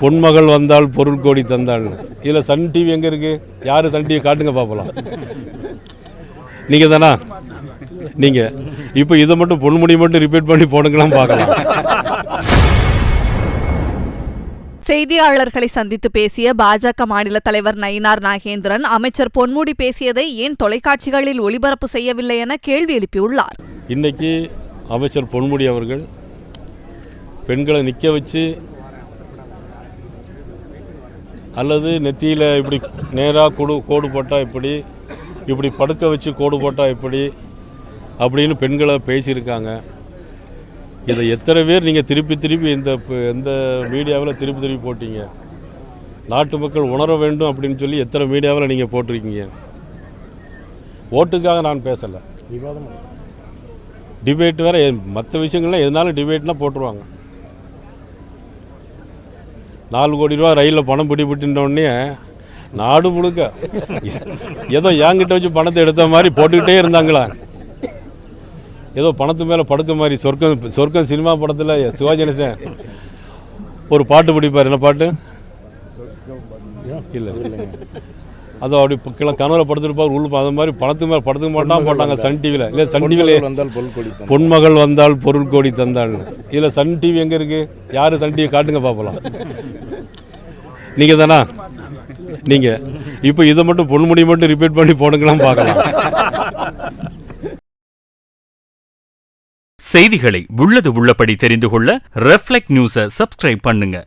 பொன்மகள் வந்தால் பொருள் கோடி தந்தாள். இதில் சன் டிவி எங்கே இருக்குது? யார் சன் டிவி காட்டுங்க பார்க்கலாம். நீங்கள் தானா? நீங்கள் இப்போ இதை மட்டும் பொன்முடி மட்டும் ரிப்பீட் பண்ணி போடுங்களாம் பார்க்கலாம். செய்தியாளர்களை சந்தித்து பேசிய பாஜக மாநில தலைவர் நயினார் நாகேந்திரன், அமைச்சர் பொன்முடி பேசியதை ஏன் தொலைக்காட்சிகளில் ஒளிபரப்பு செய்யவில்லை என கேள்வி எழுப்பியுள்ளார். இன்னைக்கு அமைச்சர் பொன்முடி அவர்கள் பெண்களை நிற்க வச்சு அல்லது நெத்தியில் இப்படி நேராக கோடு போட்டால் இப்படி படுக்க வச்சு கோடு போட்டால் இப்படி அப்படின்னு பெண்களை பேசியிருக்காங்க. இதை எத்தனை பேர் நீங்கள் திருப்பி இந்த மீடியாவில் திருப்பி போட்டீங்க? நாட்டு மக்கள் உணர வேண்டும் அப்படின்னு சொல்லி எத்தனை மீடியாவில் நீங்கள் போட்டிருக்கீங்க? ஓட்டுக்காக நான் பேசலை. டிபேட் வேறு, மற்ற விஷயங்கள்லாம் எதனாலும் டிபேட்னால் போட்டுருவாங்க. 4 கோடி ரூபா ரயிலில் பணம் பிடிபட்டுனோடனே நாடு முழுக்க ஏதோ என்கிட்ட வச்சு பணத்தை எடுத்த மாதிரி போட்டுக்கிட்டே இருந்தாங்களா? ஏதோ பணத்து மேலே படுக்க மாதிரி. சொர்க்கம் சினிமா படத்தில் சிவாஜி கணேசன் ஒரு பாட்டு பிடிப்பார். என்ன பாட்டு? இல்லை, அதோ அப்படி கனவுல படுத்துருப்பார் உள்ள. அது மாதிரி பணத்து மேலே படுத்துக்க மாட்டான் போட்டாங்க சன் டிவியில். இல்லை, சன் டிவியில் பொன்மகள் வந்தால் பொருள் கோடி தந்தாள். இதில் சன் டிவி எங்கே இருக்குது? யார் சன் டிவி காட்டுங்க பார்க்கலாம். நீங்கள் தானா? நீங்கள் இப்போ இதை மட்டும் பொன்முடி மட்டும் ரிப்பீட் பண்ணி போடுங்களாம் பார்க்கலாம். செய்திகளை உள்ளது உள்ளபடி தெரிந்து கொள்ள ரெஃப்ளெக்ட் நியூஸை சப்ஸ்கிரைப் பண்ணுங்க.